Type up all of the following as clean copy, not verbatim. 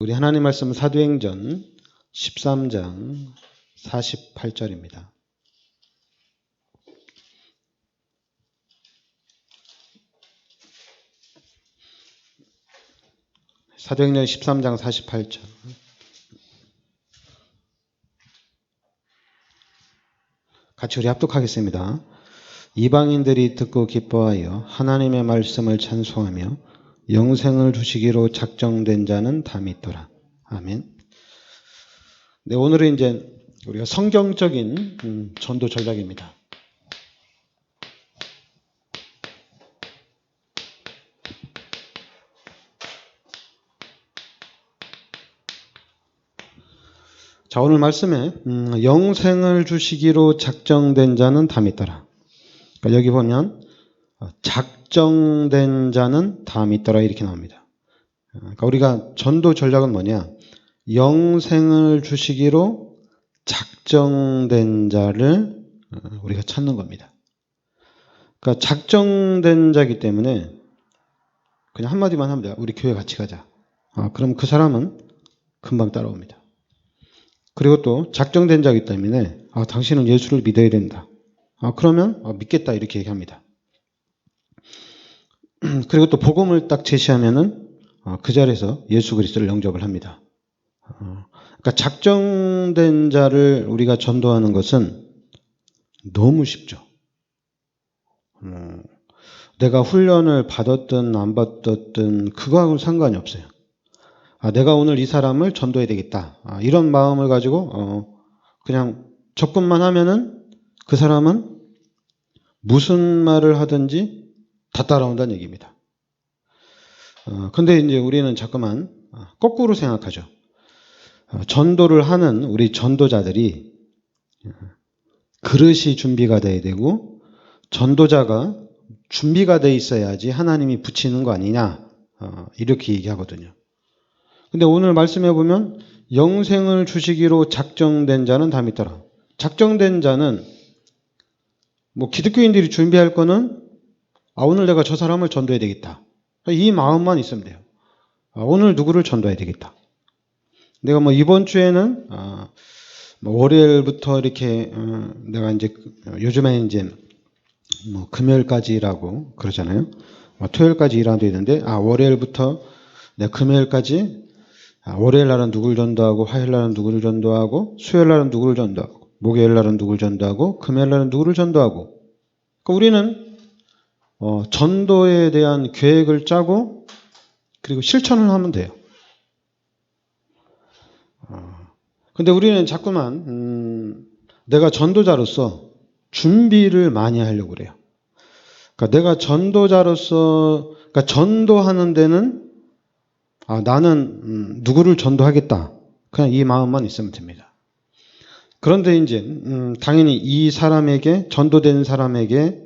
우리 하나님 말씀 사도행전 13장 48절입니다. 사도행전 13장 48절. 같이 우리 합독하겠습니다. 이방인들이 듣고 기뻐하여 하나님의 말씀을 찬송하며 영생을 주시기로 작정된 자는 다 믿더라. 아멘. 네, 오늘은 이제 우리가 성경적인 전도 전략입니다. 자, 오늘 말씀에 영생을 주시기로 작정된 자는 다 믿더라. 그러니까 여기 보면 작정된 자는 다 믿더라 이렇게 나옵니다. 그러니까 우리가 전도 전략은 뭐냐? 영생을 주시기로 작정된 자를 우리가 찾는 겁니다. 그러니까 작정된 자이기 때문에 그냥 한마디만 하면 돼요. 우리 교회 같이 가자. 그럼 그 사람은 금방 따라옵니다. 그리고 또 작정된 자이기 때문에 당신은 예수를 믿어야 된다. 그러면 믿겠다 이렇게 얘기합니다. 그리고 또 복음을 딱 제시하면은 그 자리에서 예수 그리스도를 영접을 합니다. 그러니까 작정된 자를 우리가 전도하는 것은 너무 쉽죠. 내가 훈련을 받았든 안 받았든 그거하고는 상관이 없어요. 내가 오늘 이 사람을 전도해야 되겠다. 이런 마음을 가지고 그냥 접근만 하면은 그 사람은 무슨 말을 하든지 다 따라온다는 얘기입니다. 근데 이제 우리는 자꾸만 거꾸로 생각하죠. 전도를 하는 우리 전도자들이 그릇이 준비가 돼야 되고 전도자가 준비가 돼 있어야지 하나님이 붙이는 거 아니냐 이렇게 얘기하거든요. 근데 오늘 말씀해 보면 영생을 주시기로 작정된 자는 다 믿더라. 작정된 자는 뭐 기독교인들이 준비할 거는 오늘 내가 저 사람을 전도해야 되겠다. 이 마음만 있으면 돼요. 오늘 누구를 전도해야 되겠다. 내가 뭐 이번 주에는 뭐 월요일부터 이렇게 내가 이제 요즘에 이제 뭐 금요일까지라고 그러잖아요. 토요일까지 일하는 데 있는데 월요일부터 내가 금요일까지 월요일 날은 누구를 전도하고 화요일 날은 누구를 전도하고 수요일 날은 누구를 전도하고 목요일 날은 누구를 전도하고 금요일 날은 누구를 전도하고 그러니까 우리는 전도에 대한 계획을 짜고 그리고 실천을 하면 돼요. 근데 우리는 자꾸만 내가 전도자로서 준비를 많이 하려고 그래요. 그러니까 내가 전도자로서 그러니까 전도하는 데는 나는 누구를 전도하겠다. 그냥 이 마음만 있으면 됩니다. 그런데 이제 당연히 이 사람에게 전도된 사람에게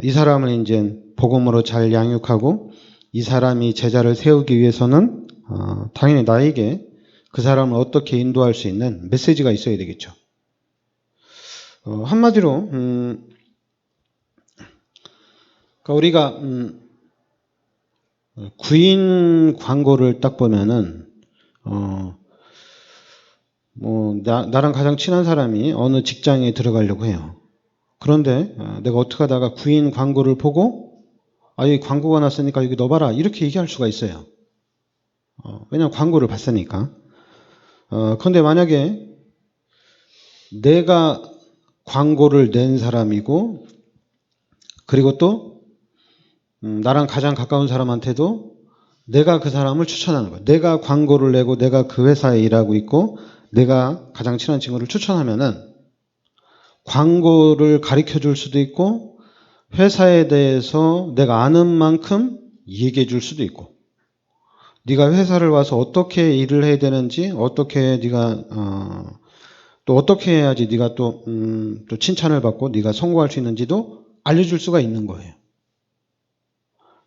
이 사람을 이제 복음으로 잘 양육하고 이 사람이 제자를 세우기 위해서는 당연히 나에게 그 사람을 어떻게 인도할 수 있는 메시지가 있어야 되겠죠. 한마디로 그러니까 우리가 구인 광고를 딱 보면은 뭐 나랑 가장 친한 사람이 어느 직장에 들어가려고 해요. 그런데 내가 어떻게 하다가 구인 광고를 보고 여기 광고가 났으니까 여기 넣어봐라 이렇게 얘기할 수가 있어요. 왜냐하면 광고를 봤으니까. 그런데 만약에 내가 광고를 낸 사람이고 그리고 또 나랑 가장 가까운 사람한테도 내가 그 사람을 추천하는 거예요. 내가 광고를 내고 내가 그 회사에 일하고 있고 내가 가장 친한 친구를 추천하면은 광고를 가르쳐 줄 수도 있고 회사에 대해서 내가 아는 만큼 얘기해 줄 수도 있고 네가 회사를 와서 어떻게 일을 해야 되는지 어떻게 네가 또 어떻게 해야지 네가 또 칭찬을 받고 네가 성공할 수 있는지도 알려줄 수가 있는 거예요.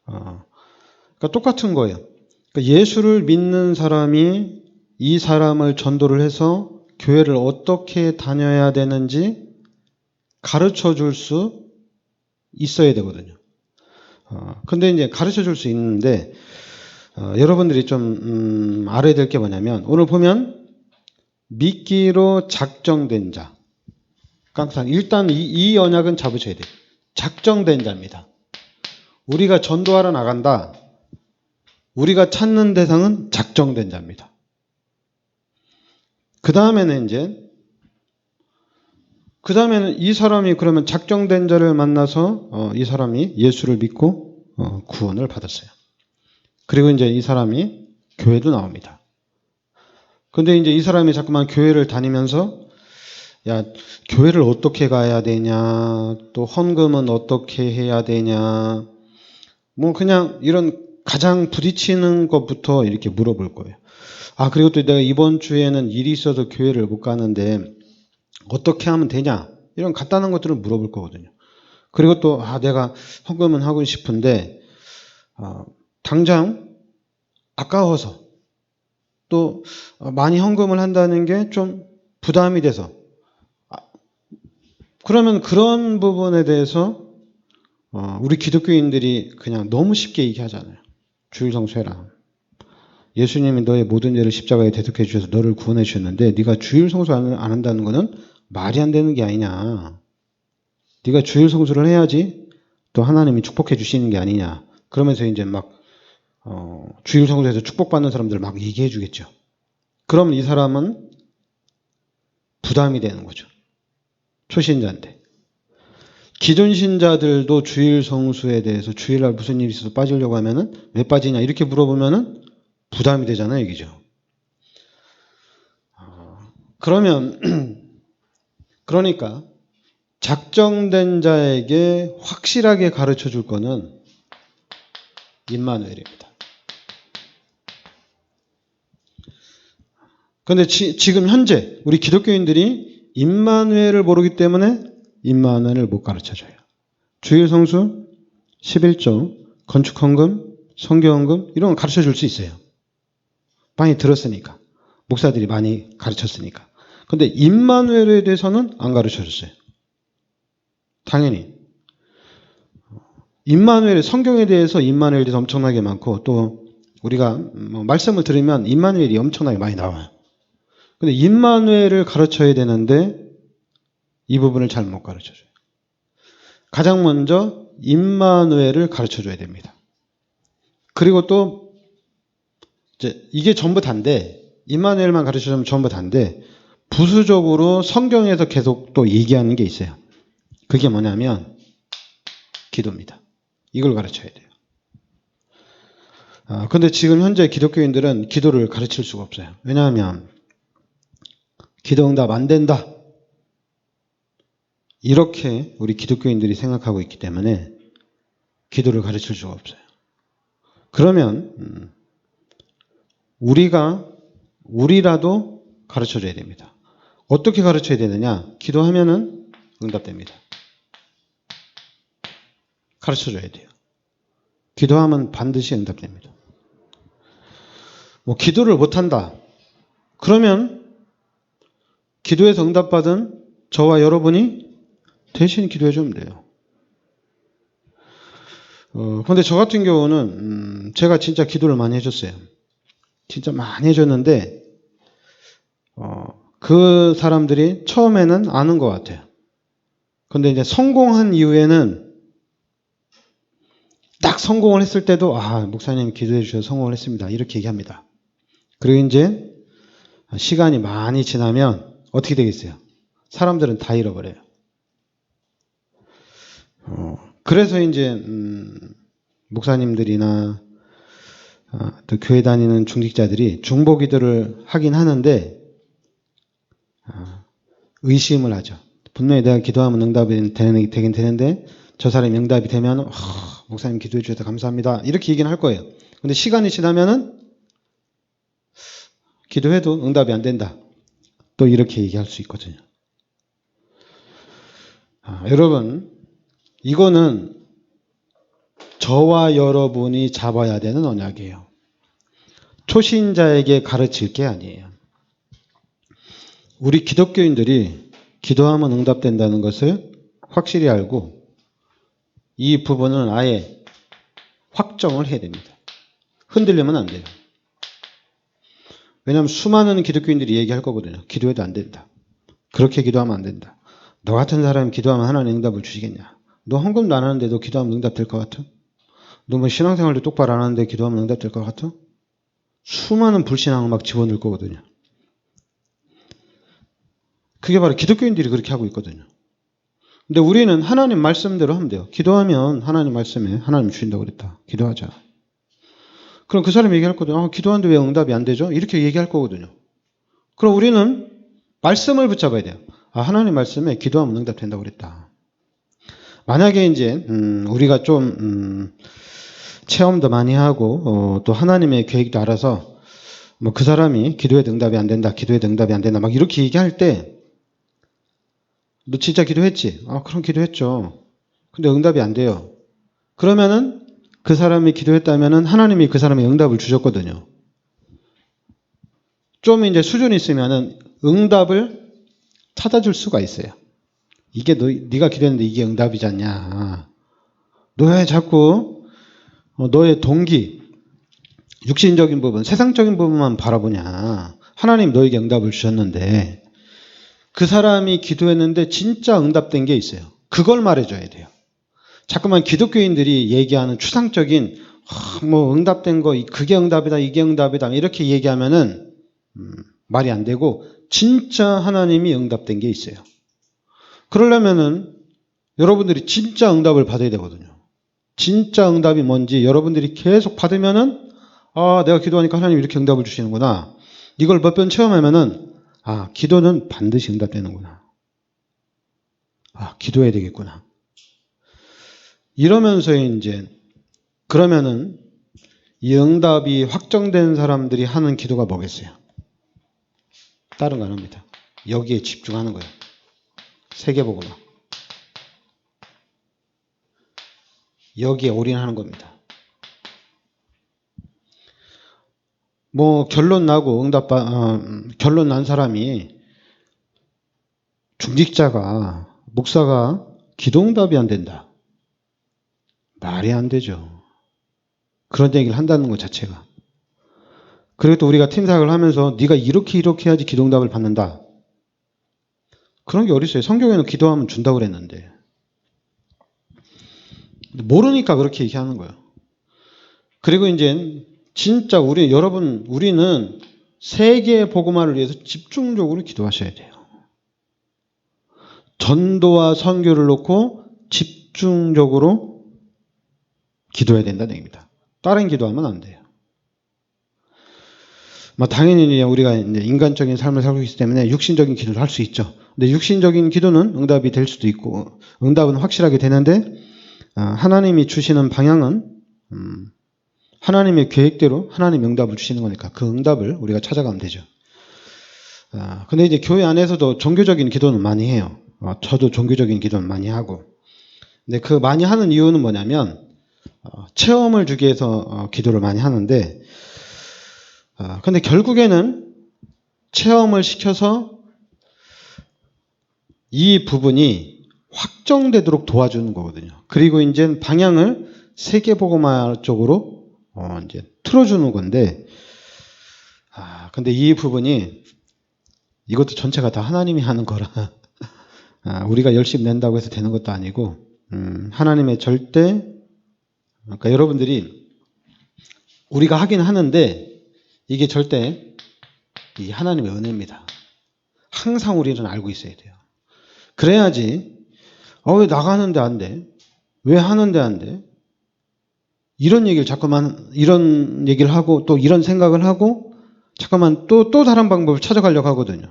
그러니까 똑같은 거예요. 그러니까 예수를 믿는 사람이 이 사람을 전도를 해서 교회를 어떻게 다녀야 되는지 가르쳐 줄 수 있어야 되거든요. 근데 이제 가르쳐 줄 수 있는데 여러분들이 좀 알아야 될 게 뭐냐면 오늘 보면 미끼로 작정된 자. 항상 일단 이 언약은 잡으셔야 돼요. 작정된 자입니다. 우리가 전도하러 나간다. 우리가 찾는 대상은 작정된 자입니다. 그 다음에는 이 사람이 그러면 작정된 자를 만나서 이 사람이 예수를 믿고 구원을 받았어요. 그리고 이제 이 사람이 교회도 나옵니다. 근데 이제 이 사람이 자꾸만 교회를 다니면서 야, 교회를 어떻게 가야 되냐, 또 헌금은 어떻게 해야 되냐, 뭐 그냥 이런 가장 부딪히는 것부터 이렇게 물어볼 거예요. 그리고 또 내가 이번 주에는 일이 있어서 교회를 못 가는데 어떻게 하면 되냐, 이런 간단한 것들을 물어볼 거거든요. 그리고 또 내가 헌금은 하고 싶은데 당장 아까워서 또 많이 헌금을 한다는 게 좀 부담이 돼서 그러면 그런 부분에 대해서 우리 기독교인들이 그냥 너무 쉽게 얘기하잖아요. 주일 성수해라. 예수님이 너의 모든 죄를 십자가에 대속해 주셔서 너를 구원해 주셨는데 네가 주일 성수 안 한다는 거는 말이 안 되는 게 아니냐. 네가 주일 성수를 해야지 또 하나님이 축복해 주시는 게 아니냐. 그러면서 이제 막 주일 성수에서 축복받는 사람들 막 얘기해 주겠죠. 그럼 이 사람은 부담이 되는 거죠. 초신자인데. 기존 신자들도 주일 성수에 대해서 주일날 무슨 일이 있어서 빠지려고 하면은 왜 빠지냐 이렇게 물어보면은 부담이 되잖아요, 얘기죠. 그러니까 작정된 자에게 확실하게 가르쳐 줄 거는 임마누엘입니다. 그런데 지금 현재 우리 기독교인들이 임마누엘을 모르기 때문에 임마누엘을 못 가르쳐줘요. 주일 성수, 11조, 건축헌금, 성교헌금 이런 건 가르쳐줄 수 있어요. 많이 들었으니까. 목사들이 많이 가르쳤으니까. 그런데 임마누엘에 대해서는 안 가르쳐줬어요. 당연히. 임마누엘, 성경에 대해서 임마누엘에 대해서 엄청나게 많고 또 우리가 말씀을 들으면 임마누엘이 엄청나게 많이 나와요. 근데 임마누엘을 가르쳐야 되는데 이 부분을 잘 못 가르쳐줘요. 가장 먼저 임마누엘을 가르쳐줘야 됩니다. 그리고 또 이게 전부 다인데 임마누엘만 가르쳐주면 전부 다인데 부수적으로 성경에서 계속 또 얘기하는 게 있어요. 그게 뭐냐면 기도입니다. 이걸 가르쳐야 돼요. 근데 지금 현재 기독교인들은 기도를 가르칠 수가 없어요. 왜냐하면 기도 응답 안 된다. 이렇게 우리 기독교인들이 생각하고 있기 때문에 기도를 가르칠 수가 없어요. 그러면 우리라도 가르쳐줘야 됩니다. 어떻게 가르쳐야 되느냐? 기도하면은 응답됩니다. 가르쳐줘야 돼요. 기도하면 반드시 응답됩니다. 기도를 못한다. 그러면 기도에서 응답받은 저와 여러분이 대신 기도해주면 돼요. 근데 저 같은 경우는 제가 진짜 기도를 많이 해줬어요. 진짜 많이 해줬는데 그 사람들이 처음에는 아는 것 같아요. 근데 이제 성공한 이후에는 딱 성공을 했을 때도 목사님 기도해 주셔서 성공을 했습니다. 이렇게 얘기합니다. 그리고 이제 시간이 많이 지나면 어떻게 되겠어요? 사람들은 다 잃어버려요. 그래서 이제 목사님들이나 또 교회 다니는 중직자들이 중보기도를 하긴 하는데 의심을 하죠. 분명히 내가 기도하면 응답이 되긴 되는데 저 사람이 응답이 되면 목사님 기도해 주셔서 감사합니다. 이렇게 얘기는 할 거예요. 근데 시간이 지나면은 기도해도 응답이 안 된다. 또 이렇게 얘기할 수 있거든요. 여러분, 이거는 저와 여러분이 잡아야 되는 언약이에요. 초신자에게 가르칠 게 아니에요. 우리 기독교인들이 기도하면 응답된다는 것을 확실히 알고 이 부분은 아예 확정을 해야 됩니다. 흔들리면 안 돼요. 왜냐하면 수많은 기독교인들이 얘기할 거거든요. 기도해도 안 된다. 그렇게 기도하면 안 된다. 너 같은 사람이 기도하면 하나님 응답을 주시겠냐. 너 헌금도 안 하는데 너 기도하면 응답될 것 같아? 너 뭐 신앙생활도 똑바로 안 하는데 기도하면 응답될 것 같아? 수많은 불신앙을 막 집어넣을 거거든요. 그게 바로 기독교인들이 그렇게 하고 있거든요. 근데 우리는 하나님 말씀대로 하면 돼요. 기도하면 하나님 말씀에 하나님 주신다고 그랬다. 기도하자. 그럼 그 사람이 얘기할 거거든요. 기도하는데 왜 응답이 안 되죠? 이렇게 얘기할 거거든요. 그럼 우리는 말씀을 붙잡아야 돼요. 하나님 말씀에 기도하면 응답된다고 그랬다. 만약에 이제 우리가 좀 체험도 많이 하고 또 하나님의 계획도 알아서 뭐 그 사람이 기도해도 응답이 안 된다. 기도해도 응답이 안 된다. 막 이렇게 얘기할 때 너 진짜 기도했지? 그럼 기도했죠. 근데 응답이 안 돼요. 그러면은 그 사람이 기도했다면은 하나님이 그 사람의 응답을 주셨거든요. 좀 이제 수준이 있으면은 응답을 찾아줄 수가 있어요. 이게 네가 기도했는데 이게 응답이지 않냐. 너 왜 자꾸 너의 동기, 육신적인 부분, 세상적인 부분만 바라보냐. 하나님 너에게 응답을 주셨는데 그 사람이 기도했는데 진짜 응답된 게 있어요. 그걸 말해줘야 돼요. 자꾸만 기독교인들이 얘기하는 추상적인 뭐 응답된 거 그게 응답이다 이게 응답이다 이렇게 얘기하면은 말이 안 되고 진짜 하나님이 응답된 게 있어요. 그러려면은 여러분들이 진짜 응답을 받아야 되거든요. 진짜 응답이 뭔지 여러분들이 계속 받으면은 내가 기도하니까 하나님이 이렇게 응답을 주시는구나. 이걸 몇 번 체험하면은 기도는 반드시 응답되는구나. 기도해야 되겠구나. 이러면서 이제 그러면은 이 응답이 확정된 사람들이 하는 기도가 뭐겠어요? 다른 거 안 합니다. 여기에 집중하는 거예요. 세계복음화. 여기에 올인하는 겁니다. 뭐 결론 나고 결론 난 사람이 중직자가 목사가 기도 응답이 안 된다. 말이 안 되죠. 그런 얘기를 한다는 것 자체가. 그리고 또 우리가 팀사역을 하면서 네가 이렇게 해야지 기도 응답을 받는다. 그런 게 어디 있어요? 성경에는 기도하면 준다고 그랬는데. 모르니까 그렇게 얘기하는 거예요. 그리고 이제 진짜 우리는 세계 복음화를 위해서 집중적으로 기도하셔야 돼요. 전도와 선교를 놓고 집중적으로 기도해야 된다는 얘기입니다. 다른 기도하면 안 돼요. 당연히 우리가 이제 인간적인 삶을 살고 있기 때문에 육신적인 기도를 할 수 있죠. 근데 육신적인 기도는 응답이 될 수도 있고, 응답은 확실하게 되는데, 하나님이 주시는 방향은, 하나님의 계획대로 하나님 응답을 주시는 거니까 그 응답을 우리가 찾아가면 되죠. 근데 이제 교회 안에서도 종교적인 기도는 많이 해요. 저도 종교적인 기도는 많이 하고. 근데 그 많이 하는 이유는 뭐냐면, 체험을 주기 위해서 기도를 많이 하는데, 근데 결국에는 체험을 시켜서 이 부분이 확정되도록 도와주는 거거든요. 그리고 이제 방향을 세계복음화 쪽으로 이제 틀어주는 건데, 근데 이 부분이 이것도 전체가 다 하나님이 하는 거라 우리가 열심히 낸다고 해서 되는 것도 아니고, 하나님의 그러니까 여러분들이 우리가 하긴 하는데 이게 절대 이 하나님의 은혜입니다. 항상 우리는 알고 있어야 돼요. 그래야지 왜 나가는데 안 돼? 왜 하는데 안 돼? 이런 얘기를 하고 또 이런 생각을 하고 잠깐만 또 다른 방법을 찾아가려고 하거든요.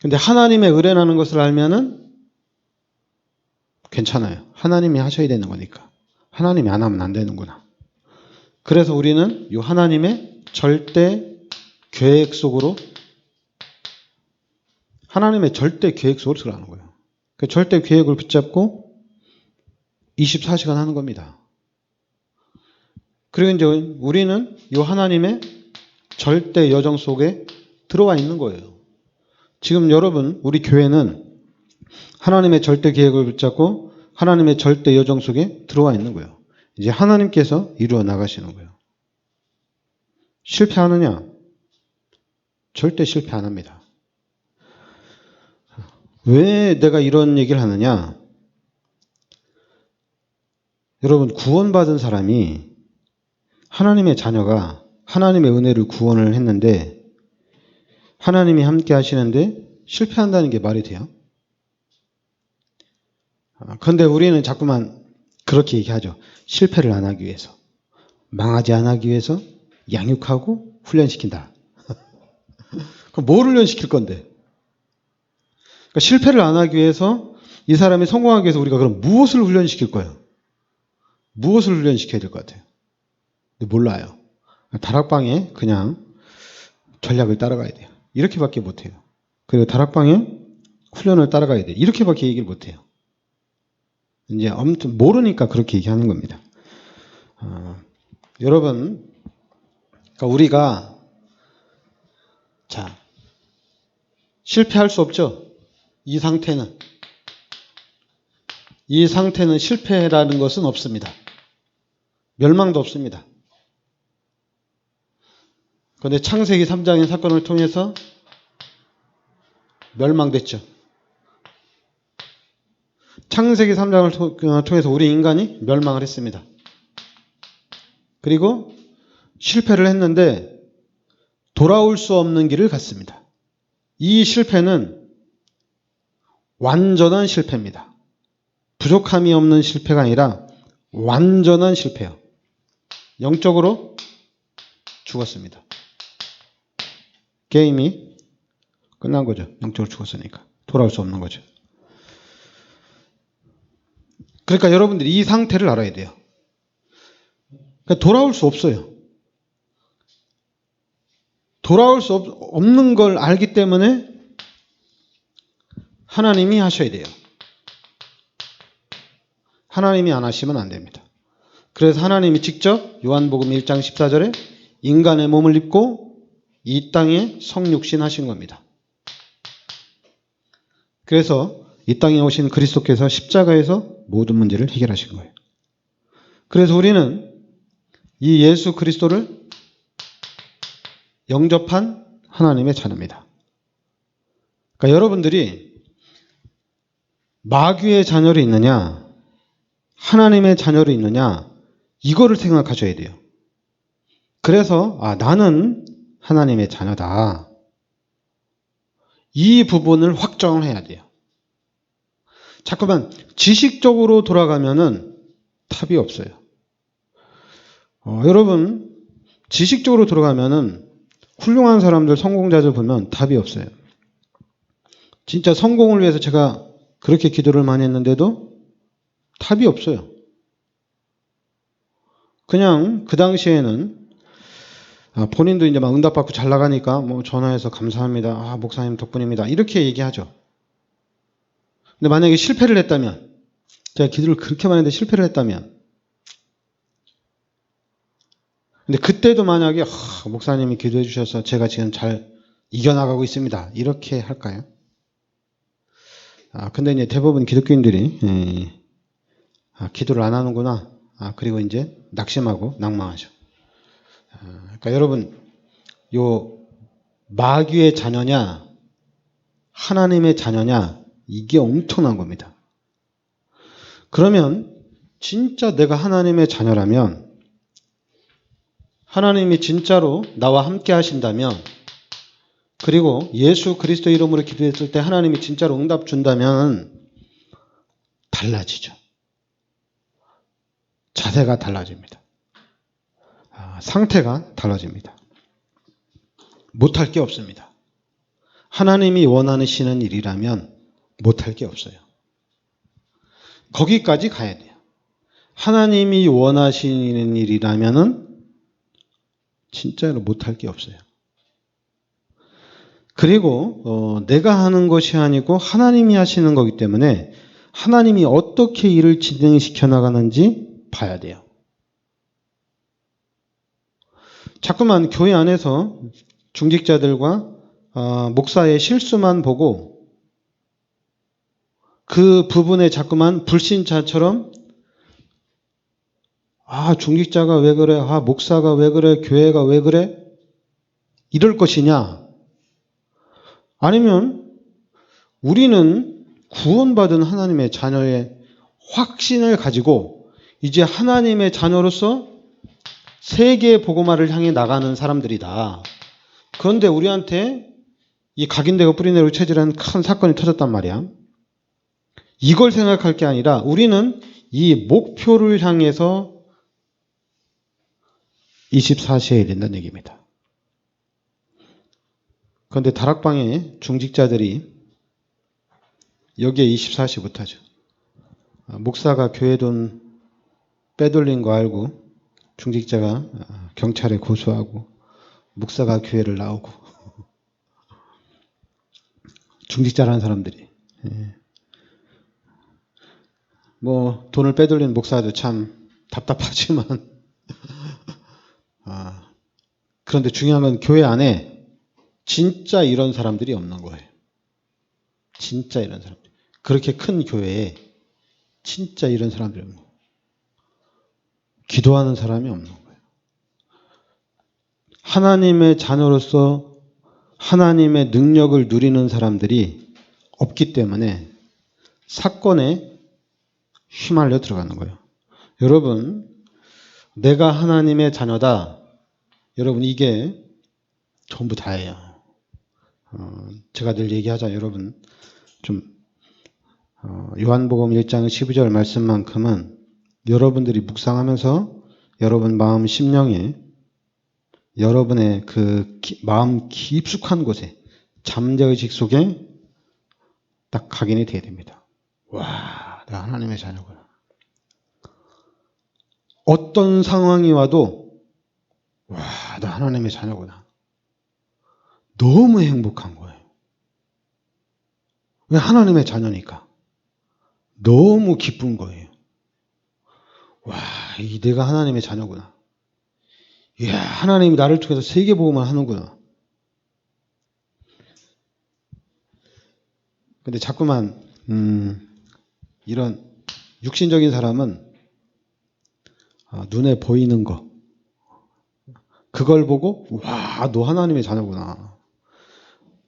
근데 하나님의 의뢰라는 것을 알면은 괜찮아요. 하나님이 하셔야 되는 거니까. 하나님이 안 하면 안 되는구나. 그래서 우리는 이 하나님의 절대 계획 속으로 들어가는 거예요. 그 절대 계획을 붙잡고 24시간 하는 겁니다. 그리고 이제 우리는 이 하나님의 절대 여정 속에 들어와 있는 거예요. 지금 여러분, 우리 교회는 하나님의 절대 계획을 붙잡고 하나님의 절대 여정 속에 들어와 있는 거예요. 이제 하나님께서 이루어 나가시는 거예요. 실패하느냐? 절대 실패 안 합니다. 왜 내가 이런 얘기를 하느냐? 여러분, 구원받은 사람이 하나님의 자녀가 하나님의 은혜를 구원을 했는데 하나님이 함께 하시는데 실패한다는 게 말이 돼요? 그런데 우리는 자꾸만 그렇게 얘기하죠. 실패를 안 하기 위해서, 망하지 안 하기 위해서 양육하고 훈련시킨다. 그럼 뭘 훈련시킬 건데? 그러니까 실패를 안 하기 위해서 이 사람이 성공하기 위해서 우리가 그럼 무엇을 훈련시킬 거예요? 무엇을 훈련시켜야 될 것 같아요? 근데 몰라요. 다락방에 그냥 전략을 따라가야 돼요. 이렇게밖에 못해요. 그리고 다락방에 훈련을 따라가야 돼요. 이렇게밖에 얘기를 못해요. 이제 아무튼 모르니까 그렇게 얘기하는 겁니다. 여러분, 그러니까 우리가 자 실패할 수 없죠. 이 상태는 실패라는 것은 없습니다. 멸망도 없습니다. 그런데 창세기 3장의 사건을 통해서 멸망됐죠. 창세기 3장을 통해서 우리 인간이 멸망을 했습니다. 그리고 실패를 했는데 돌아올 수 없는 길을 갔습니다. 이 실패는 완전한 실패입니다. 부족함이 없는 실패가 아니라 완전한 실패예요. 영적으로 죽었습니다. 게임이 끝난 거죠. 영적으로 죽었으니까. 돌아올 수 없는 거죠. 그러니까 여러분들이 이 상태를 알아야 돼요. 그러니까 돌아올 수 없어요. 돌아올 수 없는 걸 알기 때문에 하나님이 하셔야 돼요. 하나님이 안 하시면 안 됩니다. 그래서 하나님이 직접 요한복음 1장 14절에 인간의 몸을 입고 이 땅에 성육신 하신 겁니다. 그래서 이 땅에 오신 그리스도께서 십자가에서 모든 문제를 해결하신 거예요. 그래서 우리는 이 예수 그리스도를 영접한 하나님의 자녀입니다. 그러니까 여러분들이 마귀의 자녀로 있느냐, 하나님의 자녀로 있느냐, 이거를 생각하셔야 돼요. 그래서 나는 하나님의 자녀다. 이 부분을 확정을 해야 돼요. 자꾸만 지식적으로 돌아가면은 답이 없어요. 여러분, 지식적으로 돌아가면은 훌륭한 사람들, 성공자들 보면 답이 없어요. 진짜 성공을 위해서 제가 그렇게 기도를 많이 했는데도 답이 없어요. 그냥 그 당시에는 본인도 이제 막 응답받고 잘 나가니까 뭐 전화해서 감사합니다. 목사님 덕분입니다. 이렇게 얘기하죠. 근데 만약에 실패를 했다면, 제가 기도를 그렇게 많이 했는데 실패를 했다면, 근데 그때도 만약에 목사님이 기도해 주셔서 제가 지금 잘 이겨나가고 있습니다. 이렇게 할까요? 근데 이제 대부분 기독교인들이 기도를 안 하는구나. 그리고 이제 낙심하고 낭망하죠. 그러니까 여러분, 요 마귀의 자녀냐 하나님의 자녀냐, 이게 엄청난 겁니다. 그러면 진짜 내가 하나님의 자녀라면, 하나님이 진짜로 나와 함께 하신다면, 그리고 예수 그리스도 이름으로 기도했을 때 하나님이 진짜로 응답 준다면 달라지죠. 자세가 달라집니다. 상태가 달라집니다. 못할 게 없습니다. 하나님이 원하시는 일이라면 못할 게 없어요. 거기까지 가야 돼요. 하나님이 원하시는 일이라면은 진짜로 못할 게 없어요. 그리고 내가 하는 것이 아니고 하나님이 하시는 거기 때문에 하나님이 어떻게 일을 진행시켜 나가는지 봐야 돼요. 자꾸만 교회 안에서 중직자들과 목사의 실수만 보고 그 부분에 자꾸만 불신자처럼 아, 중직자가 왜 그래? 아, 목사가 왜 그래? 교회가 왜 그래? 이럴 것이냐? 아니면 우리는 구원받은 하나님의 자녀의 확신을 가지고 이제 하나님의 자녀로서 세계의 복음화를 향해 나가는 사람들이다. 그런데 우리한테 이 각인되고 뿌리내리고 체질하는 큰 사건이 터졌단 말이야. 이걸 생각할 게 아니라 우리는 이 목표를 향해서 24시에 된다는 얘기입니다. 그런데 다락방에 중직자들이 여기에 24시 못하죠. 목사가 교회 돈 빼돌린 거 알고 중직자가 경찰에 고소하고 목사가 교회를 나오고 중직자라는 사람들이 뭐 돈을 빼돌린 목사도 참 답답하지만 그런데 중요한 건 교회 안에 진짜 이런 사람들이 없는 거예요. 진짜 이런 사람들. 그렇게 큰 교회에 진짜 이런 사람들이 없는 거예요. 기도하는 사람이 없는 거예요. 하나님의 자녀로서 하나님의 능력을 누리는 사람들이 없기 때문에 사건에 휘말려 들어가는 거예요. 여러분, 내가 하나님의 자녀다. 여러분, 이게 전부 다예요. 제가 늘 얘기하자. 여러분, 좀 요한복음 1장 12절 말씀만큼은 여러분들이 묵상하면서 여러분 마음 심령에 여러분의 그 마음 깊숙한 곳에 잠재의식 속에 딱 각인이 돼야 됩니다. 와, 내가 하나님의 자녀구나. 어떤 상황이 와도 와, 나 하나님의 자녀구나. 너무 행복한 거예요. 왜? 하나님의 자녀니까. 너무 기쁜 거예요. 와, 내가 하나님의 자녀구나. 이야, 하나님이 나를 통해서 세계복음을 하는구나. 근데 자꾸만 이런 육신적인 사람은 눈에 보이는 거 그걸 보고 와, 너 하나님의 자녀구나.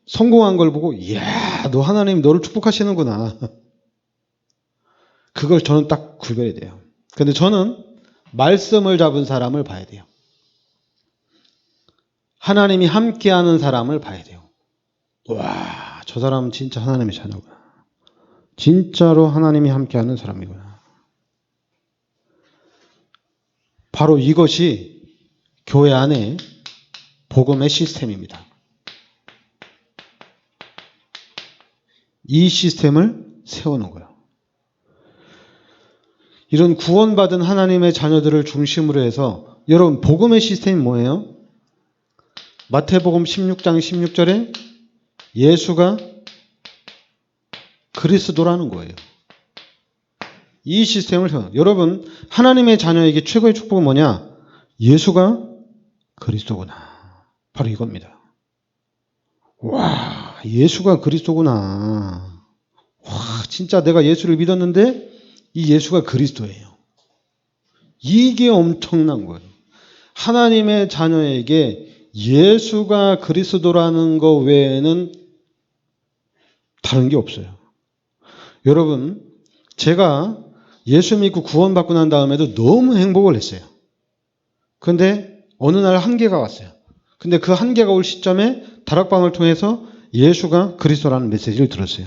성공한 걸 보고 이야, 너 하나님 너를 축복하시는구나. 그걸 저는 딱 구별해야 돼요. 근데 저는 말씀을 잡은 사람을 봐야 돼요. 하나님이 함께하는 사람을 봐야 돼요. 와, 저 사람은 진짜 하나님의 자녀구나. 진짜로 하나님이 함께하는 사람이구나. 바로 이것이 교회 안에 복음의 시스템입니다. 이 시스템을 세우는 거예요. 이런 구원받은 하나님의 자녀들을 중심으로 해서 여러분 복음의 시스템이 뭐예요? 마태복음 16장 16절에 예수가 그리스도라는 거예요. 이 시스템을 세워요. 여러분 하나님의 자녀에게 최고의 축복은 뭐냐? 예수가 그리스도구나. 바로 이겁니다. 와, 예수가 그리스도구나. 와, 진짜 내가 예수를 믿었는데 이 예수가 그리스도예요. 이게 엄청난 거예요. 하나님의 자녀에게 예수가 그리스도라는 것 외에는 다른 게 없어요. 여러분, 제가 예수 믿고 구원받고 난 다음에도 너무 행복을 했어요. 그런데 어느 날 한계가 왔어요. 근데 그 한계가 올 시점에 다락방을 통해서 예수가 그리스도라는 메시지를 들었어요.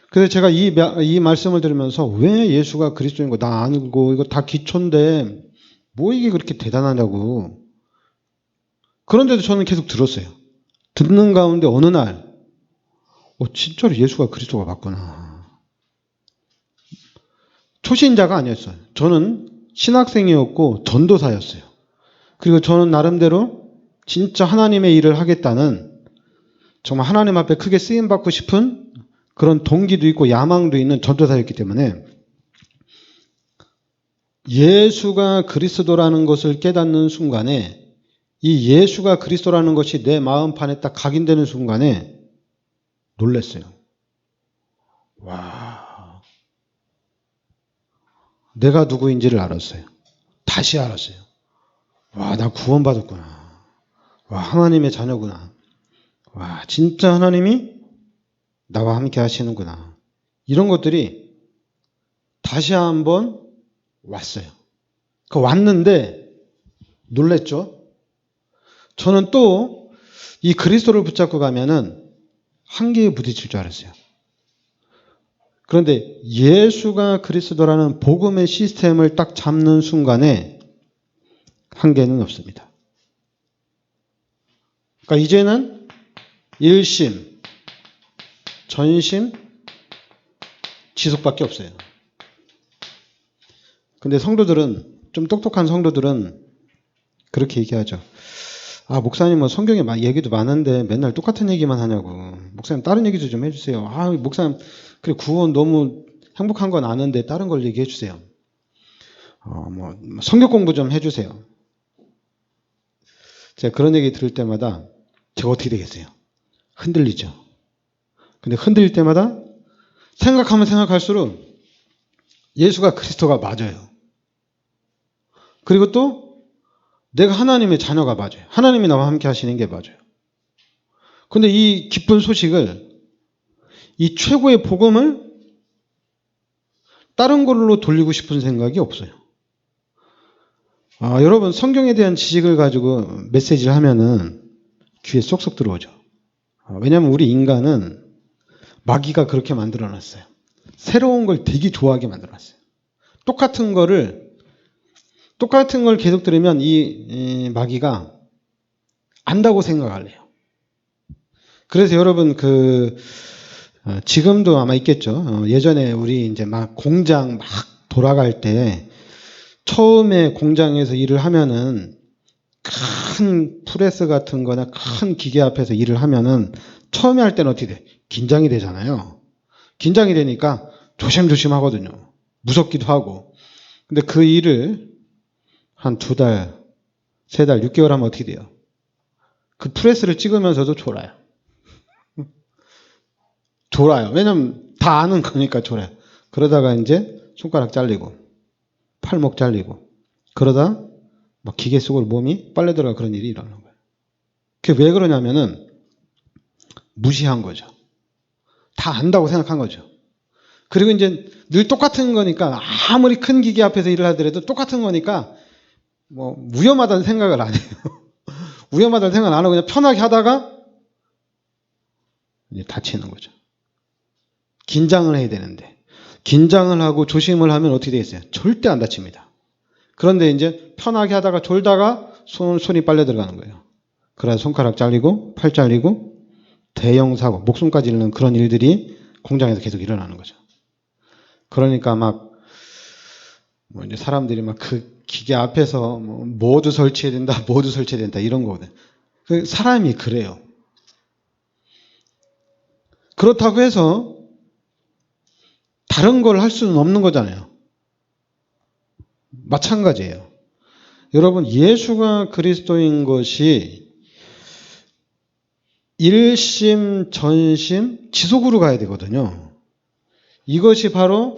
그래서 제가 이 말씀을 들으면서 왜 예수가 그리스도인 거 나 알고 이거 다 기초인데 뭐 이게 그렇게 대단하냐고. 그런데도 저는 계속 들었어요. 듣는 가운데 어느 날 진짜로 예수가 그리스도가 맞구나. 초신자가 아니었어요. 저는 신학생이었고 전도사였어요. 그리고 저는 나름대로 진짜 하나님의 일을 하겠다는 정말 하나님 앞에 크게 쓰임받고 싶은 그런 동기도 있고 야망도 있는 전도사였기 때문에 예수가 그리스도라는 것을 깨닫는 순간에 이 예수가 그리스도라는 것이 내 마음판에 딱 각인되는 순간에 놀랐어요. 와, 내가 누구인지를 알았어요. 다 다시 알았어요. 와, 나 구원받았구나. 와, 하나님의 자녀구나. 와, 진짜 하나님이 나와 함께 하시는구나. 이런 것들이 다시 한번 왔어요. 왔는데 놀랬죠? 저는 또 이 그리스도를 붙잡고 가면은 한계에 부딪힐 줄 알았어요. 그런데 예수가 그리스도라는 복음의 시스템을 딱 잡는 순간에 한계는 없습니다. 그러니까 이제는 일심, 전심, 지속밖에 없어요. 근데 성도들은, 좀 똑똑한 성도들은 그렇게 얘기하죠. 아, 목사님은 성경에 얘기도 많은데 맨날 똑같은 얘기만 하냐고. 목사님 다른 얘기도 좀 해주세요. 아, 목사님, 그래, 구원 너무 행복한 건 아는데 다른 걸 얘기해 주세요. 성경 공부 좀 해주세요. 제가 그런 얘기 들을 때마다 제가 어떻게 되겠어요? 흔들리죠. 근데 흔들릴 때마다 생각하면 생각할수록 예수가 그리스도가 맞아요. 그리고 또 내가 하나님의 자녀가 맞아요. 하나님이 나와 함께 하시는 게 맞아요. 근데 이 기쁜 소식을, 이 최고의 복음을 다른 걸로 돌리고 싶은 생각이 없어요. 여러분, 성경에 대한 지식을 가지고 메시지를 하면은 귀에 쏙쏙 들어오죠. 왜냐하면 우리 인간은 마귀가 그렇게 만들어 놨어요. 새로운 걸 되게 좋아하게 만들어 놨어요. 똑같은 걸 계속 들으면 이 마귀가 안다고 생각을 해요. 그래서 여러분, 지금도 아마 있겠죠. 예전에 우리 이제 막 공장 막 돌아갈 때 처음에 공장에서 일을 하면은 큰 프레스 같은 거나 큰 기계 앞에서 일을 하면은 처음에 할 때는 어떻게 돼? 긴장이 되잖아요. 긴장이 되니까 조심조심 하거든요. 무섭기도 하고. 근데 그 일을 한 2달, 3달, 6개월 하면 어떻게 돼요? 그 프레스를 찍으면서도 졸아요. 졸아요. 왜냐면 다 아는 거니까 졸아요. 그러다가 이제 손가락 잘리고 팔목 잘리고 그러다 막 기계 속으로 몸이 빨려 들어가 그런 일이 일어나는 거예요. 그게 왜 그러냐면은 무시한 거죠. 다 안다고 생각한 거죠. 그리고 이제 늘 똑같은 거니까 아무리 큰 기계 앞에서 일을 하더라도 똑같은 거니까 뭐 위험하다는 생각을 안 해요. 위험하다는 생각을 안 하고 그냥 편하게 하다가 이제 다치는 거죠. 긴장을 해야 되는데 긴장을 하고 조심을 하면 어떻게 되겠어요? 절대 안 다칩니다. 그런데 이제 편하게 하다가 졸다가 손이 빨려 들어가는 거예요. 그래서 손가락 잘리고 팔 잘리고 대형 사고, 목숨까지 잃는 그런 일들이 공장에서 계속 일어나는 거죠. 그러니까 막 이제 사람들이 막 그 기계 앞에서 모두 설치해야 된다, 모두 설치해야 된다 이런 거거든. 사람이 그래요. 그렇다고 해서 다른 걸 할 수는 없는 거잖아요. 마찬가지예요. 여러분, 예수가 그리스도인 것이 일심, 전심, 지속으로 가야 되거든요. 이것이 바로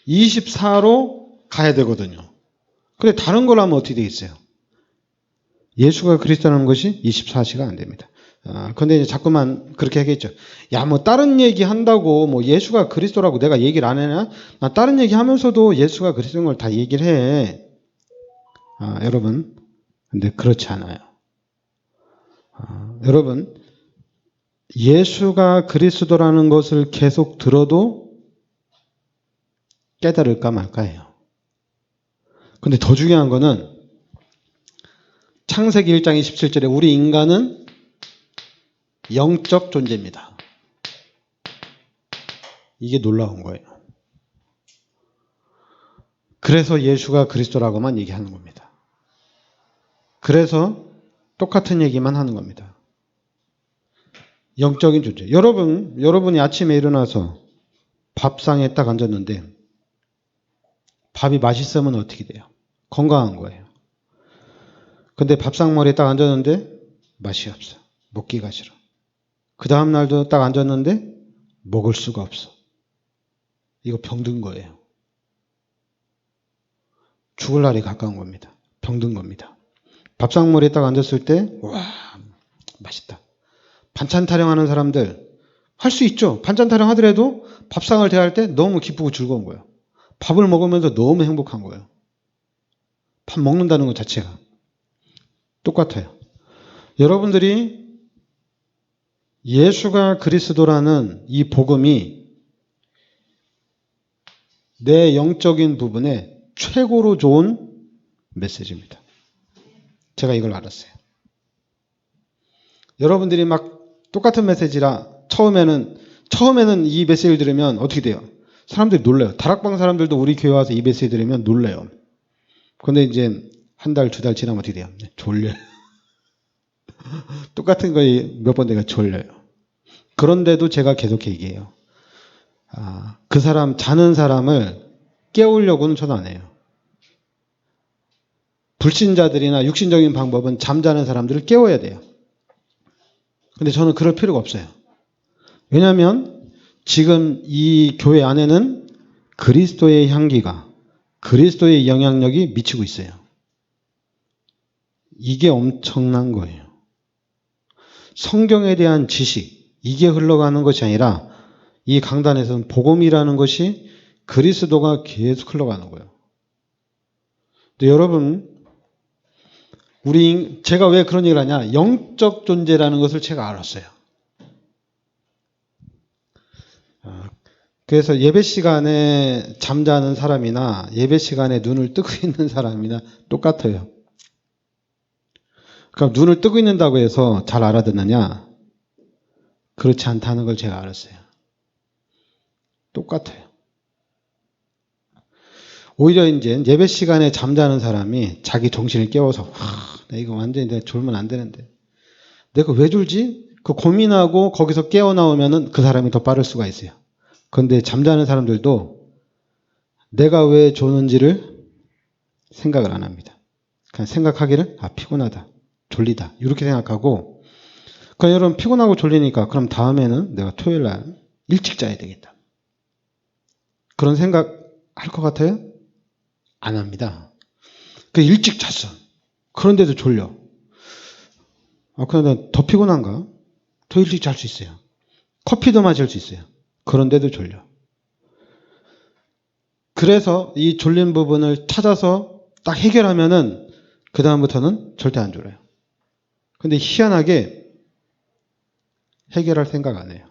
24로 가야 되거든요. 근데 다른 걸 하면 어떻게 되겠어요? 예수가 그리스도라는 것이 24시가 안 됩니다. 근데 이제 자꾸만 그렇게 하겠죠. 야, 뭐 다른 얘기 한다고 뭐 예수가 그리스도라고 내가 얘기를 안 해냐? 나 다른 얘기 하면서도 예수가 그리스도인 걸 다 얘기를 해. 여러분, 근데 그렇지 않아요. 여러분, 예수가 그리스도라는 것을 계속 들어도 깨달을까 말까예요. 근데 더 중요한 거는 창세기 1장 27절에 우리 인간은 영적 존재입니다. 이게 놀라운 거예요. 그래서 예수가 그리스도라고만 얘기하는 겁니다. 그래서 똑같은 얘기만 하는 겁니다. 영적인 존재. 여러분이 아침에 일어나서 밥상에 딱 앉았는데 밥이 맛있으면 어떻게 돼요? 건강한 거예요. 근데 밥상머리에 딱 앉았는데 맛이 없어. 먹기가 싫어. 그 다음 날도 딱 앉았는데 먹을 수가 없어. 이거 병든 거예요. 죽을 날이 가까운 겁니다. 병든 겁니다. 밥상머리에 딱 앉았을 때, 와, 맛있다. 반찬 타령하는 사람들, 할 수 있죠. 반찬 타령 하더라도 밥상을 대할 때 너무 기쁘고 즐거운 거예요. 밥을 먹으면서 너무 행복한 거예요. 밥 먹는다는 것 자체가. 똑같아요. 여러분들이 예수가 그리스도라는 이 복음이 내 영적인 부분에 최고로 좋은 메시지입니다. 제가 이걸 알았어요. 여러분들이 막 똑같은 메시지라 처음에는 이 메시지를 들으면 어떻게 돼요? 사람들이 놀라요. 다락방 사람들도 우리 교회 와서 이 메시지 들으면 놀라요. 그런데 이제 한 달, 두 달 지나면 어떻게 돼요? 졸려요. 똑같은 거에 몇 번 내가 졸려요. 그런데도 제가 계속 얘기해요. 그 사람, 자는 사람을 깨우려고는 저는 안 해요. 불신자들이나 육신적인 방법은 잠자는 사람들을 깨워야 돼요. 근데 저는 그럴 필요가 없어요. 왜냐하면 지금 이 교회 안에는 그리스도의 향기가, 그리스도의 영향력이 미치고 있어요. 이게 엄청난 거예요. 성경에 대한 지식, 이게 흘러가는 것이 아니라 이 강단에서는 복음이라는 것이 그리스도가 계속 흘러가는 거예요. 근데 여러분, 제가 왜 그런 얘기를 하냐? 영적 존재라는 것을 제가 알았어요. 그래서 예배 시간에 잠자는 사람이나 예배 시간에 눈을 뜨고 있는 사람이나 똑같아요. 그럼 눈을 뜨고 있는다고 해서 잘 알아듣느냐? 그렇지 않다는 걸 제가 알았어요. 똑같아요. 오히려 이제 예배 시간에 잠자는 사람이 자기 정신을 깨워서 이거 완전히 내가 졸면 안 되는데 내가 왜 졸지? 그 고민하고 거기서 깨어나오면은 그 사람이 더 빠를 수가 있어요. 그런데 잠자는 사람들도 내가 왜 조는지를 생각을 안 합니다. 그냥 생각하기를 피곤하다, 졸리다 이렇게 생각하고 그럼 여러분 피곤하고 졸리니까 그럼 다음에는 내가 토요일 날 일찍 자야 되겠다. 그런 생각 할 것 같아요? 안 합니다. 그 일찍 잤어. 그런데도 졸려. 그런데 더 피곤한가? 더 일찍 잘 수 있어요. 커피도 마실 수 있어요. 그런데도 졸려. 그래서 이 졸린 부분을 찾아서 딱 해결하면은 그 다음부터는 절대 안 졸아요. 근데 희한하게 해결할 생각 안 해요.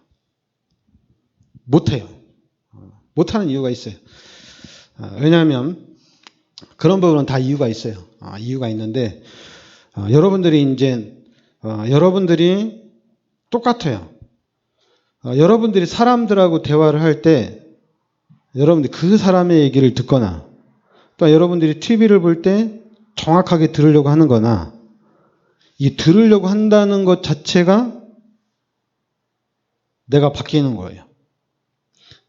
못해요. 못하는 이유가 있어요. 왜냐하면 그런 부분은 다 이유가 있어요. 이유가 있는데 여러분들이 똑같아요. 여러분들이 사람들하고 대화를 할 때 여러분들이 그 사람의 얘기를 듣거나 또 여러분들이 TV를 볼 때 정확하게 들으려고 하는 거나 이 들으려고 한다는 것 자체가 내가 바뀌는 거예요.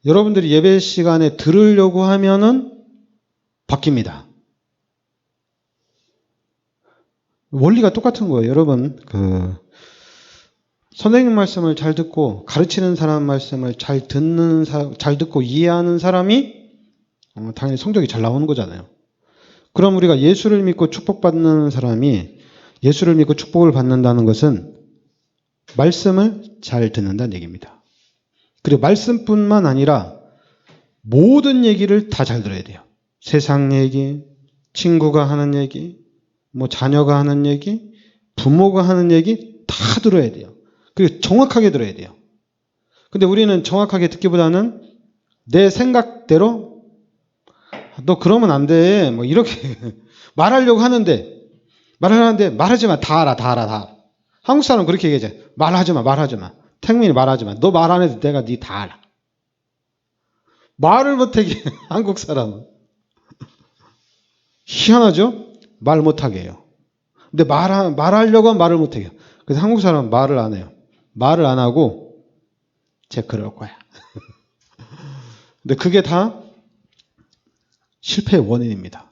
여러분들이 예배 시간에 들으려고 하면은 바뀝니다. 원리가 똑같은 거예요. 여러분, 선생님 말씀을 잘 듣고 가르치는 사람 말씀을 잘 듣고 이해하는 사람이 당연히 성적이 잘 나오는 거잖아요. 그럼 우리가 예수를 믿고 축복받는 사람이 예수를 믿고 축복을 받는다는 것은 말씀을 잘 듣는다는 얘기입니다. 그리고 말씀뿐만 아니라 모든 얘기를 다 잘 들어야 돼요. 세상 얘기, 친구가 하는 얘기, 자녀가 하는 얘기, 부모가 하는 얘기 다 들어야 돼요. 그리고 정확하게 들어야 돼요. 근데 우리는 정확하게 듣기보다는 내 생각대로 너 그러면 안 돼. 이렇게 말하려고 하는데 말하지 마. 다 알아. 한국 사람은 그렇게 얘기하죠. 말하지 마. 태국인이 말하지 마. 너 말 안 해도 내가 네 다 알아. 말을 못하게 한국 사람은. 희한하죠? 말 못하게 해요. 근데 말하려고 하면 말을 못하게 해요. 그래서 한국 사람은 말을 안 해요. 말을 안 하고 쟤 그럴 거야. 근데 그게 다 실패의 원인입니다.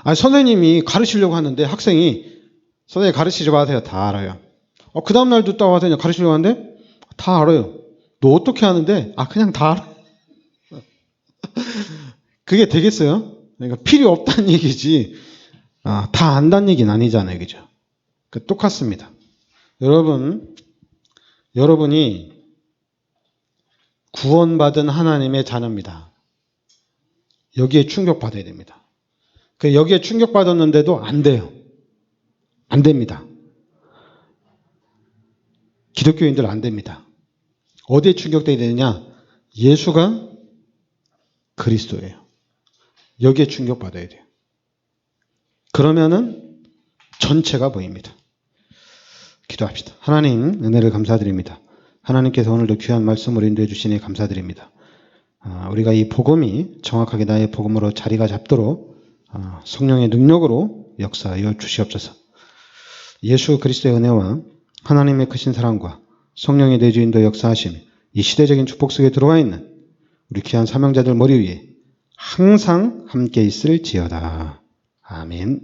선생님이 가르치려고 하는데 학생이 선생님 가르치지 마세요. 다 알아요. 그 다음날도 또 와서 가르치려고 하는데 다 알아요. 너 어떻게 하는데? 그냥 다 알아. 그게 되겠어요? 그러니까 필요 없다는 얘기지, 다 안다는 얘기는 아니잖아요. 그죠? 똑같습니다. 여러분이 구원받은 하나님의 자녀입니다. 여기에 충격받아야 됩니다. 여기에 충격받았는데도 안 돼요. 안 됩니다. 기독교인들 안 됩니다. 어디에 충격돼야 되느냐? 예수가 그리스도예요. 여기에 충격받아야 돼요. 그러면은 전체가 보입니다. 기도합시다. 하나님, 은혜를 감사드립니다. 하나님께서 오늘도 귀한 말씀을 인도해 주시니 감사드립니다. 우리가 이 복음이 정확하게 나의 복음으로 자리가 잡도록 성령의 능력으로 역사하여 주시옵소서. 예수 그리스도의 은혜와 하나님의 크신 사랑과 성령의 내주인도 역사하심이 이 시대적인 축복 속에 들어와 있는 우리 귀한 사명자들 머리 위에 항상 함께 있을지어다. 아멘.